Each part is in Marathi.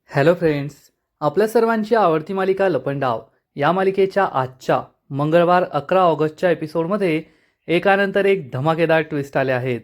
हॅलो फ्रेंड्स, आपल्या सर्वांची आवडती मालिका लपंडाव या मालिकेच्या आजच्या मंगळवार 11 ऑगस्टच्या एपिसोडमध्ये एकानंतर एक धमाकेदार ट्विस्ट आले आहेत.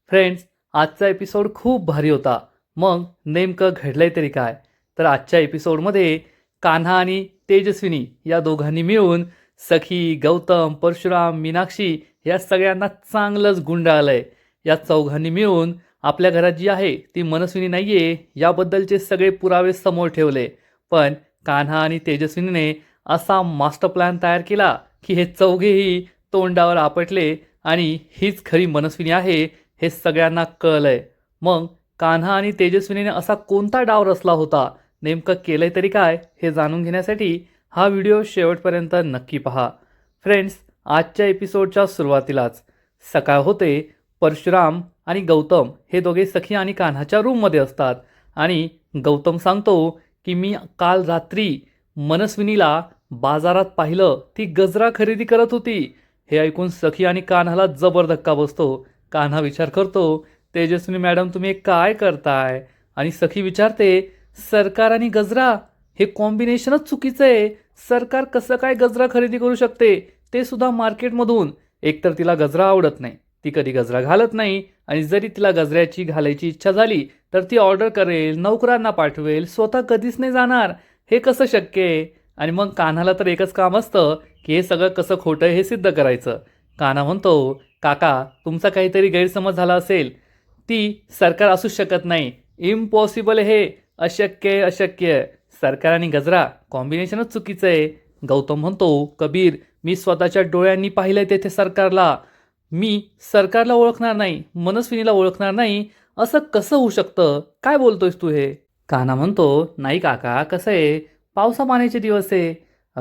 फ्रेंड्स, आजचा एपिसोड खूप भारी होता. मग नेमकं घडलंय तरी काय? तर आजच्या एपिसोडमध्ये कान्हा आणि तेजस्विनी या दोघांनी मिळून सखी, गौतम, परशुराम, मीनाक्षी या सगळ्यांना चांगलंच गुंडाळलंय. या चौघांनी मिळून आपल्या घरात जी आहे ती मनस्विनी नाहीये याबद्दलचे सगळे पुरावे समोर ठेवले. पण कान्हा आणि तेजस्विनीने असा मास्टर प्लॅन तयार केला की हे चौघेही तोंडावर आपटले आणि हीच खरी मनस्विनी आहे हे सगळ्यांना कळलंय. मग कान्हा आणि तेजस्विनीने असा कोणता डाव रचला होता, नेमकं केलंय तरी काय, हे जाणून घेण्यासाठी हा व्हिडिओ शेवटपर्यंत नक्की पहा. फ्रेंड्स, आजच्या एपिसोडच्या सुरुवातीलाच सकाळ होते. परशुराम आणि गौतम हे दोघे सखी आणि कान्हाच्या रूममध्ये असतात आणि गौतम सांगतो की मी काल रात्री मनस्विनीला बाजारात पाहिलं, ती गजरा खरेदी करत होती. हे ऐकून सखी आणि कान्हाला जबर धक्का बसतो. कान्हा विचार करतो, तेजस्विनी मॅडम तुम्ही हे काय करताय? आणि सखी विचारते, सरकार आणि गजरा हे कॉम्बिनेशनच चुकीचं आहे. सरकार कसं काय गजरा खरेदी करू शकते, ते सुद्धा मार्केटमधून? एकतर तिला गजरा आवडत नाही, ती कधी गजरा घालत नाही, आणि जरी तिला गजऱ्याची घालायची इच्छा झाली तर ती ऑर्डर करेल, नोकरांना पाठवेल, स्वतः कधीच नाही जाणार. हे कसं शक्य आहे? आणि मग कान्हाला तर एकच काम असतं की हे सगळं कसं खोटं हे सिद्ध करायचं. कान्हा म्हणतो, काका तुमचा काहीतरी गैरसमज झाला असेल. ती सरकार असूच शकत नाही. इम्पॉसिबल हे, अशक्य आहे, अशक्य आहे. सरकार आणि गजरा कॉम्बिनेशनच चुकीचं आहे. गौतम म्हणतो, कबीर मी स्वतःच्या डोळ्यांनी पाहिलंय तेथे सरकारला. मी सरकारला ओळखणार नाही, मनस्विनीला ओळखणार नाही, असं कसं होऊ शकतं? काय बोलतोयस तू हे? कान्हा म्हणतो, नाही काका, कसं आहे, पावसा पाण्याचे दिवस आहे.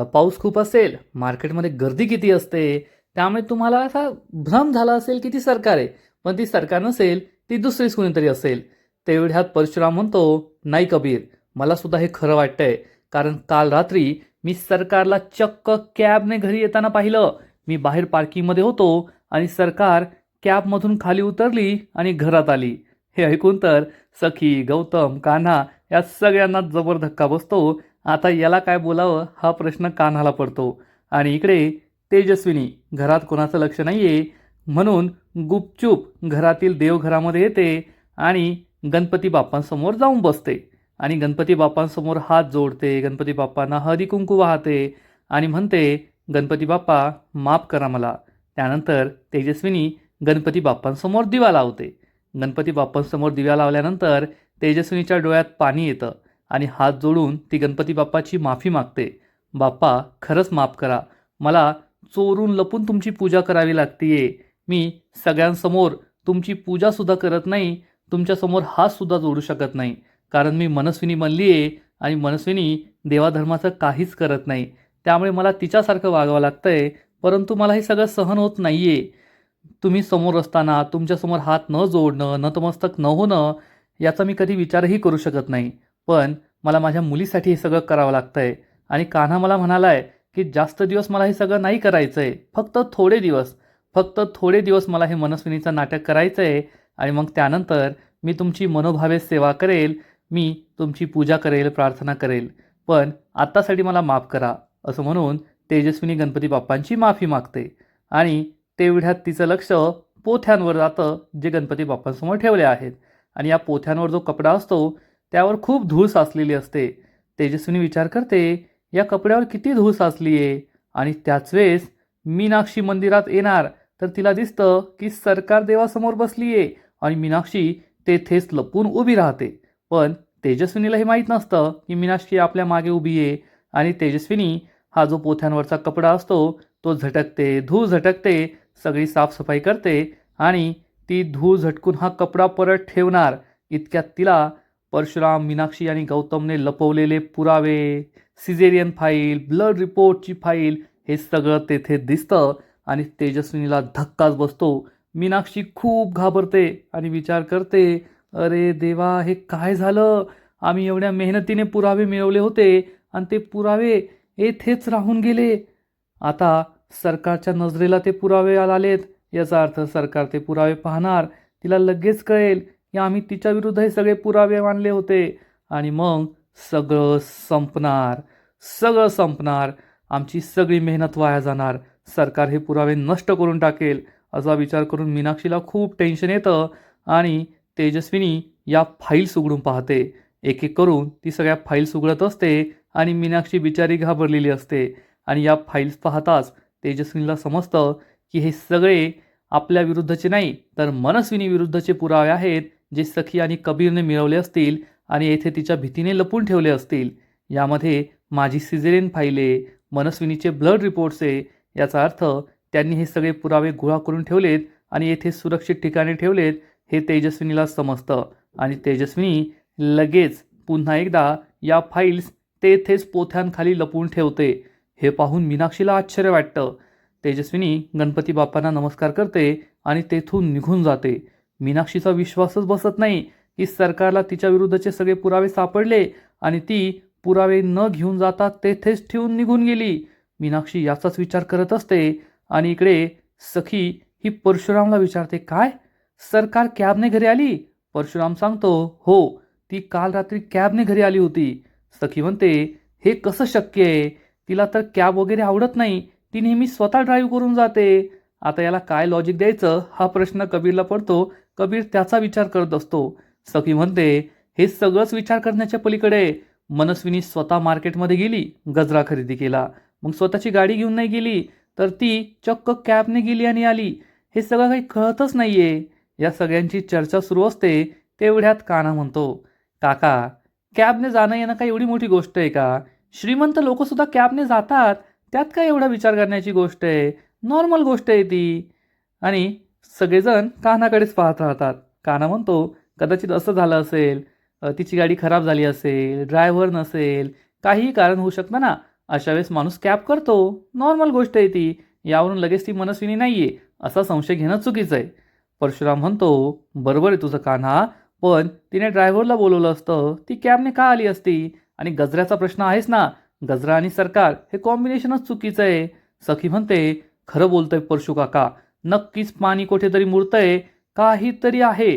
पाऊस खूप असेल, मार्केटमध्ये गर्दी किती असते, त्यामुळे तुम्हाला असा भ्रम झाला असेल की ती सरकार आहे. पण ती सरकार नसेल, ती दुसरीच कुणीतरी असेल. तेवढ्यात परशुराम म्हणतो, नाही कबीर, मला सुद्धा हे खरं वाटतंय. कारण काल रात्री मी सरकारला चक्क कॅबने घरी येताना पाहिलं. मी बाहेर पार्किंगमध्ये होतो आणि सरकार कॅबमधून खाली उतरली आणि घरात आली. हे ऐकून तर सखी, गौतम, कान्हा या सगळ्यांना जबर धक्का बसतो. आता याला काय बोलावं हा प्रश्न कान्हाला पडतो. आणि इकडे तेजस्विनी घरात कोणाचं लक्ष नाहीये म्हणून गुपचूप घरातील देवघरामध्ये येते आणि गणपती बाप्पांसमोर जाऊन बसते आणि गणपती बाप्पांसमोर हात जोडते, गणपती बाप्पांना हळदी कुंकू वाहते आणि म्हणते, गणपती बाप्पा माफ करा मला. त्यानंतर तेजस्विनी गणपती बाप्पांसमोर दिवा लावते. गणपती बाप्पांसमोर दिव्या लावल्यानंतर तेजस्विनीच्या डोळ्यात पाणी येतं आणि हात जोडून ती गणपती बाप्पाची माफी मागते. बाप्पा खरंच माफ करा, मला चोरून लपून तुमची पूजा करावी लागतीये. मी सगळ्यांसमोर तुमची पूजासुद्धा करत नाही, तुमच्यासमोर हातसुद्धा जोडू शकत नाही. कारण मी मनस्विनी बनली आहे आणि मनस्विनी देवाधर्माचं काहीच करत नाही. त्यामुळे मला तिच्यासारखं वागावं लागतंय. परंतु मला हे सगळं सहन होत नाहीये. तुम्ही समोर असताना तुमच्यासमोर हात न जोडणं, नतमस्तक न होणं याचा मी कधी विचारही करू शकत नाही. पण मला माझ्या मुलीसाठी हे सगळं करावं लागतंय. आणि कान्हा मला म्हणालाय की जास्त दिवस मला हे सगळं नाही करायचंय, फक्त थोडे दिवस मला हे मनस्विनीचं नाटक करायचंय आणि मग त्यानंतर मी तुमची मनोभावे सेवा करेल, मी तुमची पूजा करेल, प्रार्थना करेल. पण आत्तासाठी मला माफ करा, असं म्हणून तेजस्विनी गणपती बाप्पांची माफी मागते. आणि तेवढ्यात तिचं लक्ष पोथ्यांवर जातं जे गणपती बाप्पांसमोर ठेवले आहेत. आणि या पोथ्यांवर जो कपडा असतो त्यावर खूप धूळ साचलेली असते. तेजस्विनी विचार करते, या कपड्यावर किती धूळ साचली आहे. आणि त्याच वेळेस मीनाक्षी मंदिरात येणार तर तिला दिसतं की सरकार देवासमोर बसली आहे आणि मीनाक्षी तेथेच लपून उभी राहते. पण तेजस्विनीला हे माहीत नसतं की मीनाक्षी आपल्या मागे उभी आहे. आणि तेजस्विनी हा जो पोथ्यांवरचा कपडा असतो तो झटकते, धूळ झटकते, सगळी साफसफाई करते आणि ती धूळ झटकून हा कपडा परत ठेवणार इतक्यात तिला परशुराम, मीनाक्षी आणि गौतमने लपवलेले पुरावे, सिझेरियन फाईल, ब्लड रिपोर्टची फाईल हे सगळं तेथे दिसतं आणि तेजस्विनीला धक्काच बसतो. मीनाक्षी खूप घाबरते आणि विचार करते, अरे देवा, हे काय झालं? आम्ही एवढ्या मेहनतीने पुरावे मिळवले होते आणि ते पुरावे येथेच राहून गेले. आता सरकारच्या नजरेला ते पुरावे आलेत, याचा अर्थ सरकार ते पुरावे पाहणार. तिला लगेच कळेल की आम्ही तिच्या विरुद्ध हे सगळे पुरावे मांडले होते आणि मग सगळं संपणार, सगळं संपणार, आमची सगळी मेहनत वाया जाणार, सरकार हे पुरावे नष्ट करून टाकेल असा विचार करून मीनाक्षीला खूप टेन्शन येतं आणि तेजस्विनी या फाईल्स उघडून पाहते. एक एक करून ती सगळ्या फाईल्स उघडत असते आणि मीनाक्षी बिचारी घाबरलेली असते. आणि या फाईल्स पाहताच तेजस्विनीला समजतं की हे सगळे आपल्या विरुद्धचे नाही तर मनस्विनी विरुद्धचे पुरावे आहेत, जे सखी आणि कबीरने मिळवले असतील आणि येथे तिच्या भीतीने लपून ठेवले असतील. यामध्ये माझी सिझेरियन फाईले, मनस्विनीचे ब्लड रिपोर्ट्स आहे. याचा अर्थ त्यांनी हे सगळे पुरावे गोळा करून ठेवलेत आणि येथे सुरक्षित ठिकाणी ठेवलेत हे तेजस्विनीला समजतं. आणि तेजस्विनी लगेच पुन्हा एकदा या फाईल्स तेथेच पोथ्यांखाली लपवून ठेवते. हे पाहून मीनाक्षीला आश्चर्य वाटतं. तेजस्विनी गणपती बाप्पांना नमस्कार करते आणि तेथून निघून जाते. मीनाक्षीचा विश्वासच बसत नाही की सरकारला तिच्या विरुद्धचे सगळे पुरावे सापडले आणि ती पुरावे न घेऊन जाता तेथेच ठेवून निघून गेली. मीनाक्षी याचाच विचार करत असते आणि इकडे सखी ही परशुरामला विचारते, काय सरकार कॅबने घरी आली? परशुराम सांगतो, हो, ती काल रात्री कॅबने घरी आली होती. सखी म्हणते, हे कसं शक्य आहे? तिला तर कॅब वगैरे आवडत नाही, ती नेहमी स्वतः ड्राईव्ह करून जाते. आता याला काय लॉजिक द्यायचं हा प्रश्न कबीरला पडतो. कबीर त्याचा विचार करत असतो. सखी म्हणते, हे सगळंच विचार करण्याच्या पलीकडे मनस्विनी स्वतः मार्केटमध्ये गेली, गजरा खरेदी केला, मग स्वतःची गाडी घेऊन नाही गेली तर ती चक्क कॅबने गेली आणि आली. हे सगळं काही कळतच नाहीये. या सगळ्यांची चर्चा सुरू असते तेवढ्यात कान्हा म्हणतो, काका, कॅबने जाणं येणं काही एवढी मोठी गोष्ट आहे का? श्रीमंत लोक सुद्धा कॅबने जातात, त्यात काय एवढा विचार करण्याची गोष्ट आहे? नॉर्मल गोष्ट आहे ती. आणि सगळेजण कान्हाकडेच पाहत राहतात. कान्हा म्हणतो, कदाचित असं झालं असेल, तिची गाडी खराब झाली असेल, ड्रायव्हर नसेल, काहीही कारण होऊ शकतं ना. अशा वेळेस माणूस कॅब करतो, नॉर्मल गोष्ट आहे ती. यावरून लगेच ती मनस्विनी नाहीये असा संशय घेणं चुकीचं आहे. परशुराम म्हणतो, बरोबर आहे तुझं कान्हा, पण तिने ड्रायव्हरला बोलवलं असतं, ती कॅबने का आली असती? आणि गजऱ्याचा प्रश्न आहेच ना, गजरा आणि सरकार हे कॉम्बिनेशनच चुकीचं आहे. सखी म्हणते, खरं बोलतोय परशु काका, नक्कीच पाणी कुठेतरी मुरतंय, काहीतरी आहे.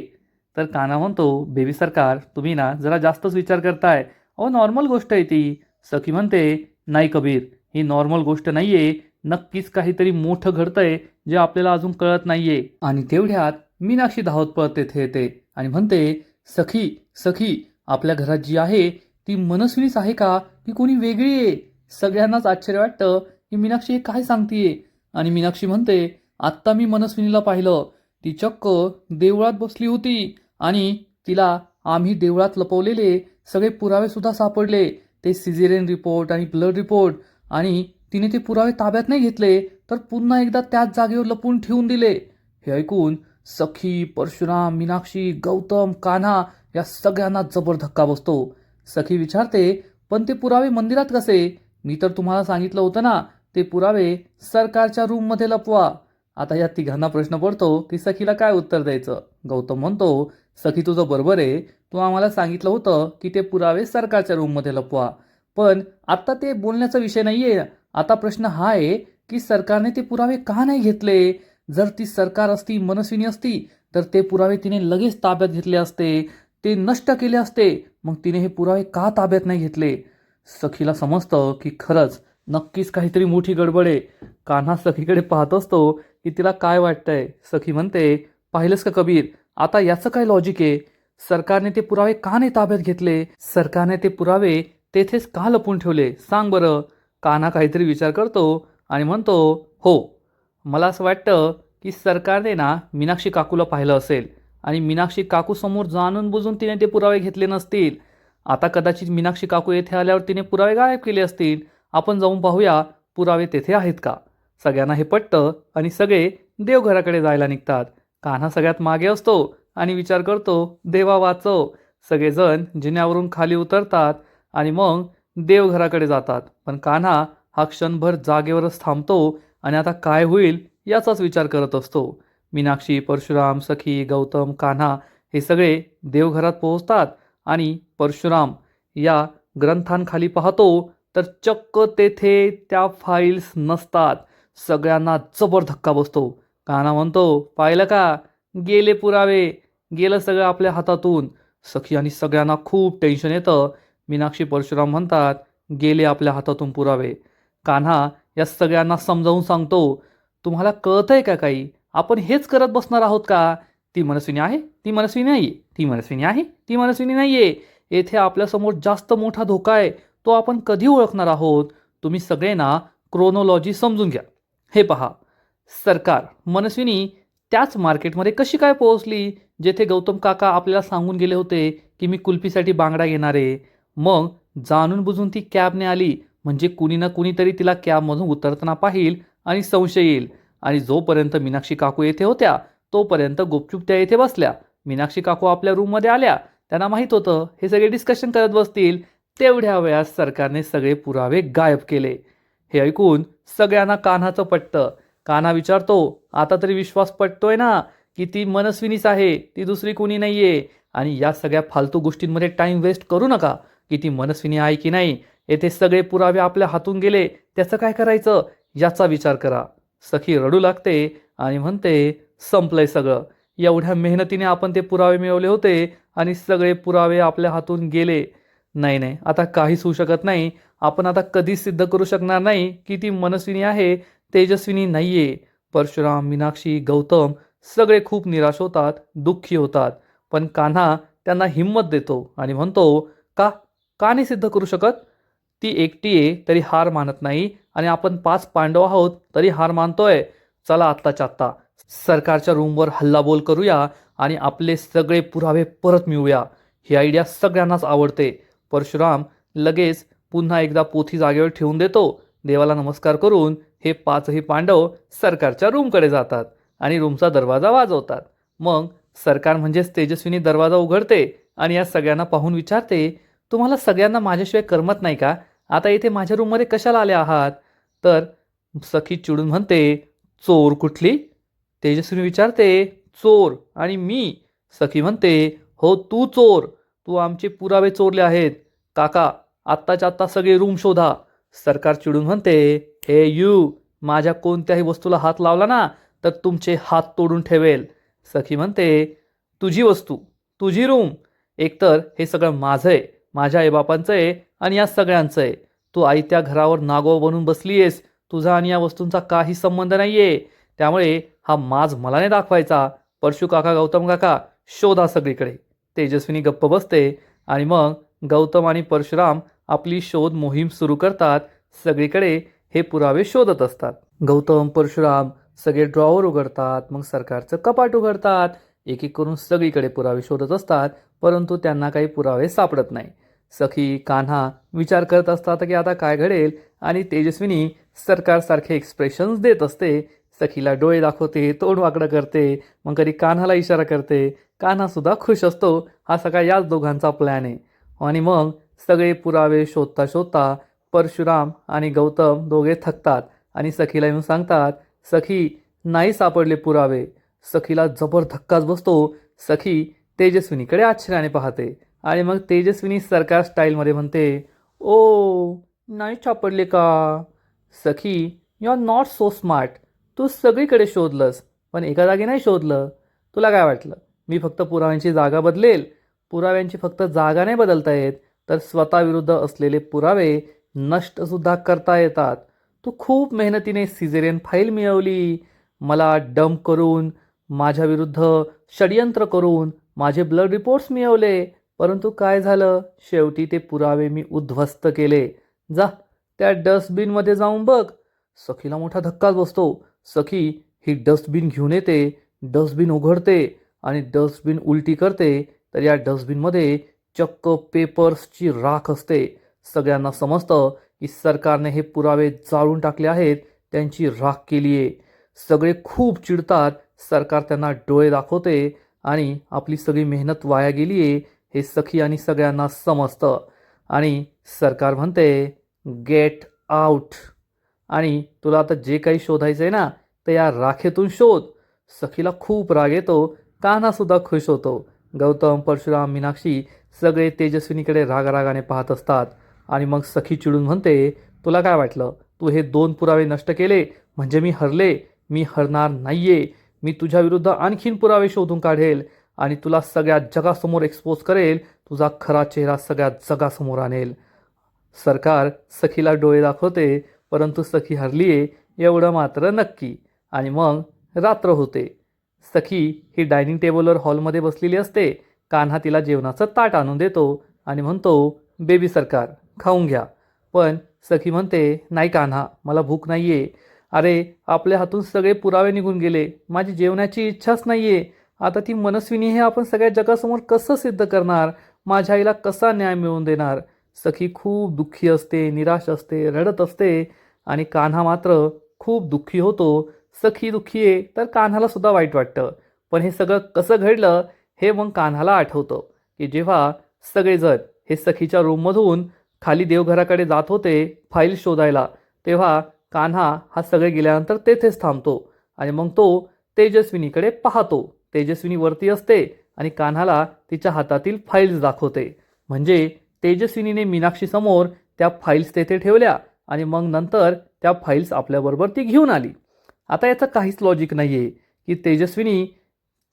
तर कान्हा म्हणतो, बेबी सरकार, तुम्ही ना जरा जास्तच विचार करताय, अहो नॉर्मल गोष्ट आहे ती. सखी म्हणते, नाही कबीर, ही नॉर्मल गोष्ट नाहीये, नक्कीच काहीतरी मोठं घडतंय जे आपल्याला अजून कळत नाहीये. आणि तेवढ्यात मीनाक्षी धावत पळत तेथे येते आणि म्हणते, सखी सखी, आपल्या घरात जी आहे ती मनस्विनीच आहे का की कोणी वेगळी आहे? सगळ्यांनाच आश्चर्य वाटतं की मीनाक्षी हे काय सांगतीये. आणि मीनाक्षी म्हणते, आत्ता मी मनस्विनीला पाहिलं, ती चक्क देवळात बसली होती आणि तिला आम्ही देवळात लपवलेले सगळे पुरावे सुद्धा सापडले, ते सिझेरियन रिपोर्ट आणि ब्लड रिपोर्ट. आणि तिने ते पुरावे ताब्यात नाही घेतले तर पुन्हा एकदा त्याच जागेवर लपवून ठेवून दिले. हे ऐकून सखी, परशुराम, मीनाक्षी, गौतम, कान्हा या सगळ्यांना जबर धक्का बसतो. सखी विचारते, पण ते पुरावे मंदिरात कसे? मी तर तुम्हाला सांगितलं होतं ना, ते पुरावे सरकारच्या रूममध्ये लपवा. आता या तिघांना प्रश्न पडतो की सखीला काय उत्तर द्यायचं. गौतम म्हणतो, सखी तुझं बरोबर आहे, तू आम्हाला सांगितलं होतं की ते पुरावे सरकारच्या रूममध्ये लपवा, पण आता ते बोलण्याचा विषय नाहीये. आता प्रश्न हा आहे की सरकारने ते पुरावे का नाही घेतले? जर ती सरकार असती, मनस्विनी असती, तर ते पुरावे तिने लगेच ताब्यात घेतले असते, ते नष्ट केले असते. मग तिने हे पुरावे का ताब्यात नाही घेतले? सखीला समजतं की खरंच नक्कीच काहीतरी मोठी गडबड आहे. कान्हा सखीकडे पाहत असतो की तिला काय वाटतंय. सखी म्हणते, पाहिलंस का कबीर, आता याचं काय लॉजिक आहे? सरकारने ते पुरावे का नाही ताब्यात घेतले? सरकारने ते पुरावे तेथेच का लपून ठेवले, सांग बरं. कान्हा काहीतरी विचार करतो आणि म्हणतो, हो, मला असं वाटतं की सरकारने ना मीनाक्षी काकूला पाहिलं असेल आणि मीनाक्षी काकू समोर जाणून बुजून तिने ते पुरावे घेतले नसतील. आता कदाचित मीनाक्षी काकू येथे आल्यावर तिने पुरावे गायब केले असतील. आपण जाऊन पाहूया पुरावे तेथे आहेत का. सगळ्यांना हे पटतं आणि सगळे देवघराकडे जायला निघतात. कान्हा सगळ्यात मागे असतो आणि विचार करतो, देवा वाचव. सगळेजण जिन्यावरून खाली उतरतात आणि मग देवघराकडे जातात. पण कान्हा हा क्षणभर जागेवरच थांबतो आणि आता काय होईल याचाच विचार करत असतो. मीनाक्षी, परशुराम, सखी, गौतम, कान्हा हे सगळे देवघरात पोहोचतात आणि परशुराम या ग्रंथांखाली पाहतो तर चक्क तेथे त्या फाईल्स नसतात. सगळ्यांना जबर धक्का बसतो. कान्हा म्हणतो, पाहिलं का, गेले पुरावे, गेलं सगळं आपल्या हातातून. सखी आणि सगळ्यांना खूप टेन्शन येतं. मीनाक्षी परशुराम म्हणतात, गेले आपल्या हातातून पुरावे. कान्हा या सगळ्यांना समजावून सांगतो, तुम्हाला कळतंय का काही? आपण हेच करत बसणार आहोत का? ती मनस्विनी आहे, ती मनस्विनी नाहीये, ती मनस्विनी आहे, ती मनस्विनी नाहीये. येथे आपल्यासमोर जास्त मोठा धोका आहे, तो आपण कधी ओळखणार आहोत? तुम्ही सगळे ना क्रोनॉलॉजी समजून घ्या. हे पहा, सरकार मनस्विनी त्याच मार्केटमध्ये कशी काय पोहोचली जेथे गौतम काका आपल्याला सांगून गेले होते की मी कुल्फीसाठी बांगडा घेणार आहे. मग जाणून बुजून ती कॅबने आली, म्हणजे कुणी ना कुणीतरी तिला कॅबमधून उतरताना पाहिल आणि संशय येईल. आणि जोपर्यंत मीनाक्षी काकू येथे होत्या तोपर्यंत गुपचूप त्या येथे बसल्या. मीनाक्षी काकू आपल्या रूममध्ये आल्या, त्यांना माहीत होतं हे सगळे डिस्कशन करत बसतील. तेवढ्या वेळात सरकारने सगळे पुरावे गायब केले. हे ऐकून सगळ्यांना कान्हाचं पटतं. कान्हा विचारतो, आता तरी विश्वास पटतोय ना की ती मनस्विनीच आहे, ती दुसरी कोणी नाहीये. आणि या सगळ्या फालतू गोष्टींमध्ये टाइम वेस्ट करू नका की ती मनस्विनी आहे की नाही. येथे सगळे पुरावे आपल्या हातून गेले, त्याचं काय करायचं याचा विचार करा. सखी रडू लागते आणि म्हणते, संपलंय सगळं. एवढ्या मेहनतीने आपण ते पुरावे मिळवले होते आणि सगळे पुरावे आपल्या हातून गेले. नाही नाही, आता काहीच होऊ शकत नाही. आपण आता कधीच सिद्ध करू शकणार नाही की ती मनस्विनी आहे, तेजस्विनी नाहीये. परशुराम, मीनाक्षी, गौतम सगळे खूप निराश होतात, दुःखी होतात. पण कान्हा त्यांना हिंमत देतो आणि म्हणतो, का का नाही सिद्ध करू शकत? ती एकटी आहे तरी हार मानत नाही आणि आपण 5 पांडव आहोत तरी हार मानतोय. चला आत्ताच्या आत्ता सरकारच्या रूमवर हल्लाबोल करूया आणि आपले सगळे पुरावे परत मिळूया. ही आयडिया सगळ्यांनाच आवडते. परशुराम लगेच पुन्हा एकदा पोथी जागेवर ठेवून देतो. देवाला नमस्कार करून हे 5ही पांडव सरकारच्या रूमकडे जातात आणि रूमचा दरवाजा वाजवतात. मग सरकार म्हणजेच तेजस्विनी दरवाजा उघडते आणि या सगळ्यांना पाहून विचारते, तुम्हाला सगळ्यांना माझ्याशिवाय करमत नाही का? आता इथे माझ्या रूममध्ये कशाला आले आहात? तर सखी चिडून म्हणते, चोर कुठली? तेजस्विनी विचारते, चोर आणि मी? सखी म्हणते, हो तू चोर, तू आमचे पुरावे चोरले आहेत. काका आत्ताच्या आत्ता सगळे रूम शोधा. सरकार चिडून म्हणते, हे यू, माझ्या कोणत्याही वस्तूला हात लावला ना तर तुमचे हात तोडून ठेवेल. सखी म्हणते, तुझी वस्तू, तुझी रूम, एकतर हे सगळं माझं आहे, माझ्या आईबापांचं आहे आणि या सगळ्यांचं आहे. तू आईत्या घरावर नागोबा बनून बसलीयेस, तुझा आणि या वस्तूंचा काही संबंध नाहीये. त्यामुळे हा माज मला नाही दाखवायचा. परशु काका, गौतम काका शोधा सगळीकडे. तेजस्विनी गप्प बसते आणि मग गौतम आणि परशुराम आपली शोध मोहीम सुरू करतात. सगळीकडे हे पुरावे शोधत असतात. गौतम, परशुराम सगळे ड्रॉवर उघडतात, मग सरकारचं कपाट उघडतात. एक एक करून सगळीकडे पुरावे शोधत असतात, परंतु त्यांना काही पुरावे सापडत नाही. सखी, कान्हा विचार करत असतात की आता काय घडेल आणि तेजस्विनी सरकारसारखे एक्सप्रेशन्स देत असते. सखीला डोळे दाखवते, तोंड वाकडं करते, मग कधी कान्हाला इशारा करते. कान्हासुद्धा खुश असतो. हा सगळा याच दोघांचा प्लॅन आहे. आणि मग सगळे पुरावे शोधता शोधता परशुराम आणि गौतम दोघे थकतात आणि सखीला येऊन सांगतात, सखी नाही सापडले पुरावे. सखीला जबर धक्काच बसतो. सखी तेजस्विनीकडे आश्चर्याने पाहते आणि मग तेजस्विनी सरकार स्टाईलमध्ये म्हणते, ओ नाही सापडले का? सखी, you are not so smart. तू सगळीकडे शोधलंस पण एका जागी नाही शोधलं. तुला काय वाटलं मी फक्त पुराव्यांची जागा बदलेल? पुराव्यांची फक्त जागा नाही बदलता येत, तर स्वतःविरुद्ध असलेले पुरावे नष्टसुद्धा करता येतात. तू खूप मेहनतीने सिझेरियन फाईल मिळवली, मला डंप करून, माझ्याविरुद्ध षडयंत्र करून माझे ब्लड रिपोर्ट्स मिळवले, परंतु काय झालं? शेवटी ते पुरावे मी उद्ध्वस्त केले. जा त्या डस्टबिनमध्ये जाऊन बघ. सखीला मोठा धक्काच बसतो. सखी ही डस्टबिन घेऊन येते, डस्टबिन उघडते आणि डस्टबिन उलटी करते, तर या डस्टबिनमध्ये चक्क पेपर्सची राख असते. सगळ्यांना समजतं की सरकारने हे पुरावे जाळून टाकले आहेत, त्यांची राख केली आहे. सगळे खूप चिडतात. सरकार त्यांना डोळे दाखवते आणि आपली सगळी मेहनत वाया गेली आहे हे सखी आणि सगळ्यांना समजतं. आणि सरकार म्हणते, गेट आउट. आणि तुला आता जे काही शोधायचं आहे ना तर या राखेतून शोध. सखीला खूप राग येतो. कान्हासुद्धा खुश होतो. गौतम, परशुराम, मीनाक्षी सगळे तेजस्विनीकडे रागारागाने पाहत असतात. आणि मग सखी चिडून म्हणते, तुला काय वाटलं तू हे 2 पुरावे नष्ट केले म्हणजे मी हरले? मी हरणार नाहीये. मी तुझ्या विरुद्ध आणखीन पुरावे शोधून काढेल आणि तुला सगळ्या जगासमोर एक्सपोज करेल. तुझा खरा चेहरा सगळ्या जगासमोर आणेल. सरकार सखीला डोळे दाखवते, परंतु सखी हरलीये एवढं मात्र नक्की. आणि मग रात्र होते. सखी ही डायनिंग टेबलवर हॉलमध्ये बसलेली असते. कान्हा तिला जेवणाचं ताट आणून देतो आणि म्हणतो, बेबी सरकार खाऊन घ्या. पण सखी म्हणते, नाही कान्हा, मला भूक नाही आहे. अरे, आपल्या हातून सगळे पुरावे निघून गेले, माझी जेवणाची इच्छाच नाही आहे. आता ती मनस्विनी हे आपण सगळ्या जगासमोर कसं सिद्ध करणार, माझ्या आईला कसा न्याय मिळवून देणार. सखी खूप दुःखी असते, निराश असते, रडत असते. आणि कान्हा मात्र खूप दुःखी होतो. सखी दुःखी आहे तर कान्हाला सुद्धा वाईट वाटतं. पण हे सगळं कसं घडलं हे मग कान्हाला आठवतं, की जेव्हा सगळेजण हे सखीच्या रूममधून खाली देवघराकडे जात होते फाईल शोधायला, तेव्हा कान्हा हा सगळे गेल्यानंतर तेथेच थांबतो. आणि मग तो तेजस्विनीकडे पाहतो. तेजस्विनी वरती असते आणि कान्हाला तिच्या हातातील फाईल्स दाखवते. म्हणजे तेजस्विनीने मीनाक्षी समोर त्या फाईल्स तेथे ठेवल्या आणि मग नंतर त्या फाईल्स आपल्याबरोबर ती घेऊन आली. आता याचं काहीच लॉजिक नाही आहे की तेजस्विनी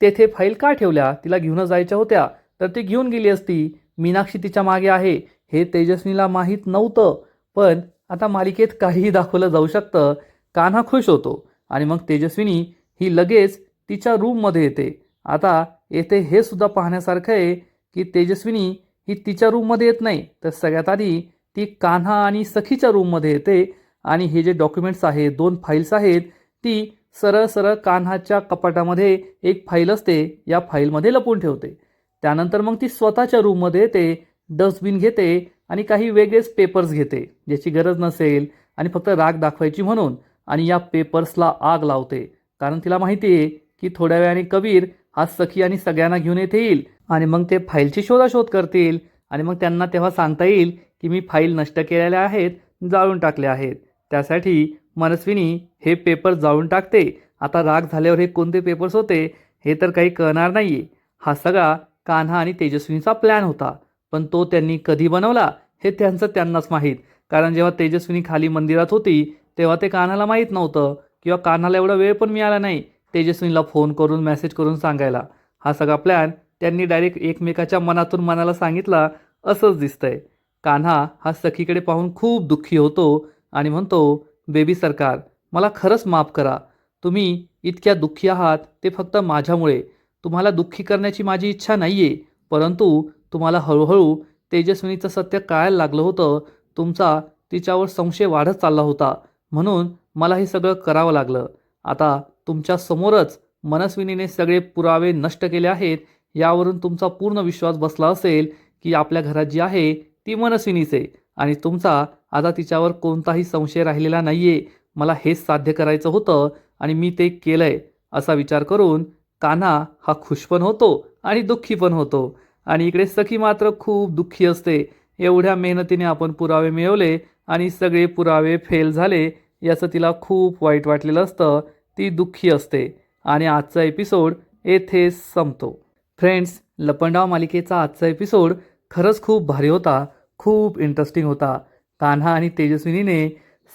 तेथे फाईल का ठेवल्या. तिला घेऊन जायच्या होत्या तर ती घेऊन गेली असती. मीनाक्षी तिच्या मागे आहे हे तेजस्विनीला माहीत नव्हतं. पण आता मालिकेत काहीही दाखवलं जाऊ शकतं. कान्हा खुश होतो आणि मग तेजस्विनी ही लगेच तिच्या रूममध्ये येते. आता येथे हे सुद्धा पाहण्यासारखं आहे की तेजस्विनी ही तिच्या रूममध्ये येत नाही, तर सगळ्यात आधी ती कान्हा आणि सखीच्या रूममध्ये येते. आणि हे जे डॉक्युमेंट्स आहेत, 2 फाईल्स आहेत, ती सरळ सरळ कान्हाच्या कपाटामध्ये एक फाईल असते, या फाईलमध्ये लपवून ठेवते. त्यानंतर मग ती स्वतःच्या रूममध्ये येते, डस्टबिन घेते आणि काही वेगळेच पेपर्स घेते ज्याची गरज नसेल आणि फक्त राग दाखवायची म्हणून. आणि या पेपर्सला आग लावते, कारण तिला माहिती आहे की थोड्या वेळाने कबीर हा सखी आणि सगळ्यांना घेऊन येथे येईल आणि मग ते फाईलची शोधाशोध करतील. आणि मग त्यांना तेव्हा सांगता येईल की मी फाईल नष्ट केलेल्या आहेत, जाळून टाकल्या आहेत. त्यासाठी मनस्विनी हे पेपर जाळून टाकते. आता राग झाल्यावर हे कोणते पेपर्स होते हे तर काही कळणार नाहीये. हा सगळा कान्हा आणि तेजस्विनीचा प्लॅन होता. पण तो त्यांनी कधी बनवला हे त्यांनाच माहीत. कारण जेव्हा तेजस्विनी खाली मंदिरात होती तेव्हा ते कान्हाला माहीत नव्हतं, किंवा कान्हाला एवढा वेळ पण मिळाला नाही तेजस्विनीला फोन करून मेसेज करून सांगायला. हा सगळा प्लॅन त्यांनी डायरेक्ट एकमेकाच्या मनातून मनाला सांगितला असंच दिसतंय. कान्हा हा सखीकडे पाहून खूप दुःखी होतो आणि म्हणतो, बेबी सरकार मला खरंच माफ करा. तुम्ही इतक्या दुःखी आहात ते फक्त माझ्यामुळे. तुम्हाला दुःखी करण्याची माझी इच्छा नाही आहे, परंतु तुम्हाला हळूहळू तेजस्विनीचं सत्य कळायला लागलं होतं. तुमचा तिच्यावर संशय वाढत चालला होता, म्हणून मला हे सगळं करावं लागलं. आता तुमच्या समोरच मनस्विनीने सगळे पुरावे नष्ट केले आहेत. यावरून तुमचा पूर्ण विश्वास बसला असेल की आपल्या घरात जी आहे ती मनस्विनीच आहे आणि तुमचा आता तिच्यावर कोणताही संशय राहिलेला नाहीये. मला हेच साध्य करायचं होतं आणि मी ते केलंय, असा विचार करून कान्हा हा खुश पण होतो आणि दुःखी पण होतो. आणि इकडे सखी मात्र खूप दुःखी असते. एवढ्या मेहनतीने आपण पुरावे मिळवले आणि सगळे पुरावे फेल झाले याचं तिला खूप वाईट वाटलेलं असतं. ती दुःखी असते आणि आजचा एपिसोड येथेच संपतो. फ्रेंड्स, लपंडाव मालिकेचा आजचा एपिसोड खरंच खूप भारी होता, खूप इंटरेस्टिंग होता. कान्हा आणि तेजस्विनीने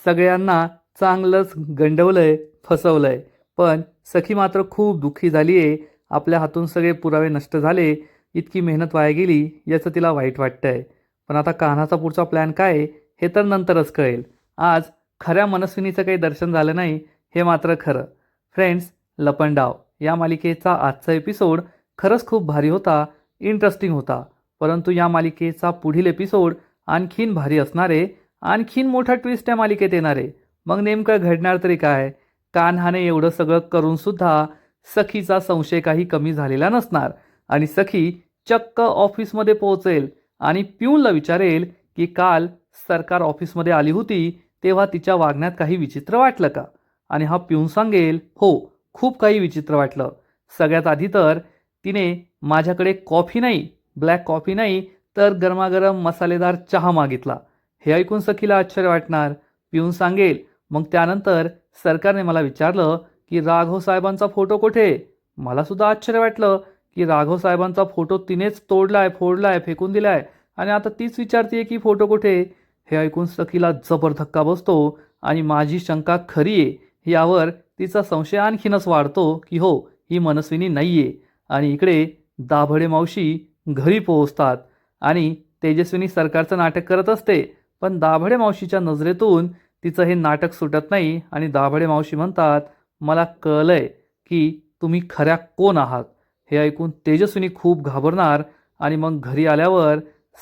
सगळ्यांना चांगलंच गंडवलंय, फसवलंय. पण सखी मात्र खूप दुःखी झाली आहे. आपल्या हातून सगळे पुरावे नष्ट झाले, इतकी मेहनत वाया गेली याचं तिला वाईट वाटतंय. पण आता कान्हाचा पुढचा प्लॅन काय आहे हे तर नंतरच कळेल. आज खऱ्या मनस्विनीचं काही दर्शन झालं नाही हे मात्र खरं. फ्रेंड्स, लपंडाव या मालिकेचा आजचा एपिसोड खरंच खूप भारी होता, इंटरेस्टिंग होता. परंतु या मालिकेचा पुढील एपिसोड आणखीन भारी असणार आहे. आणखीन मोठा ट्विस्ट या मालिकेत येणार आहे. मग नेमकं घडणार तरी काय. कान्हाने एवढं सगळं करून सुद्धा सखीचा संशय काही कमी झालेला नसणार आणि सखी चक्क ऑफिसमध्ये पोहोचेल आणि पिऊनला विचारेल की काल सरकार ऑफिसमध्ये आली होती तेव्हा तिच्या वागण्यात काही विचित्र वाटलं का. आणि हा पिऊन सांगेल, हो, खूप काही विचित्र वाटलं. सगळ्यात आधी तर तिने माझ्याकडे कॉफी नाही, ब्लॅक कॉफी नाही, तर गरमागरम मसालेदार चहा मागितला. हे ऐकून सखीला आश्चर्य वाटणार. पिऊन सांगेल, मग त्यानंतर सरकारने मला विचारलं की राघव साहेबांचा फोटो कुठे. मला सुद्धा आश्चर्य वाटलं की राघव साहेबांचा फोटो तिनेच तोडलाय, फोडलाय, फेकून दिलाय आणि आता तीच विचारतीये की फोटो कुठे. हे ऐकून सखीला जबर धक्का बसतो आणि माझी शंका खरी आहे यावर तिचा संशय आणखीनच वाढतो की हो, ही मनस्विनी नाहीये. आणि इकडे दाभडे मावशी घरी पोहोचतात आणि तेजस्विनी सरकारचं नाटक करत असते, पण दाभाडे मावशीच्या नजरेतून तिचं हे नाटक सुटत नाही आणि दाभाडे मावशी म्हणतात, मला कळलंय की तुम्ही खऱ्या कोण आहात. हे ऐकून तेजस्विनी खूप घाबरणार आणि मग घरी आल्यावर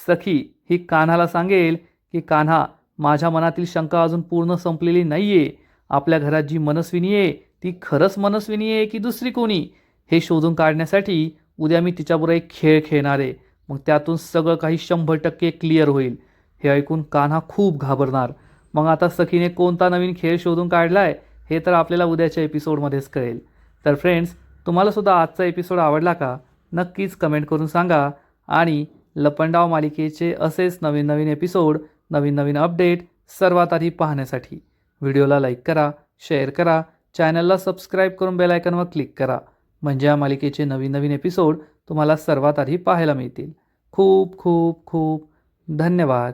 सखी ही कान्हाला सांगेल की कान्हा, माझ्या मनातील शंका अजून पूर्ण संपलेली नाहीये. आपल्या घरात जी मनस्विनी आहे ती खरंच मनस्विनी आहे की दुसरी कोणी, हे शोधून काढण्यासाठी उद्या मी तिच्याबरोबर एक खेळ खेळणार आहे. मग त्यातून सगळं काही 100% क्लिअर होईल. हे ऐकून कान्हा खूप घाबरणार. मग आता सखीने कोणता नवीन खेळ शोधून काढलाय हे तर आपल्याला उद्याच्या एपिसोडमध्येच कळेल. तर फ्रेंड्स, तुम्हाला सुद्धा आजचा एपिसोड आवडला का? नक्कीच कमेंट करून सांगा. आणि लपंडाव मालिकेचे असेच नवीन नवीन एपिसोड, नवीन नवीन अपडेट सर्वात आधी पाहण्यासाठी व्हिडिओला लाईक करा, शेअर करा, चॅनलला सबस्क्राईब करून बेल आयकॉनवर क्लिक करा. म्हणजे या मालिकेचे नवीन नवीन एपिसोड तुम्हाला सर्वात आधी पाहायला मिळतील. खूप खूप खूप धन्यवाद.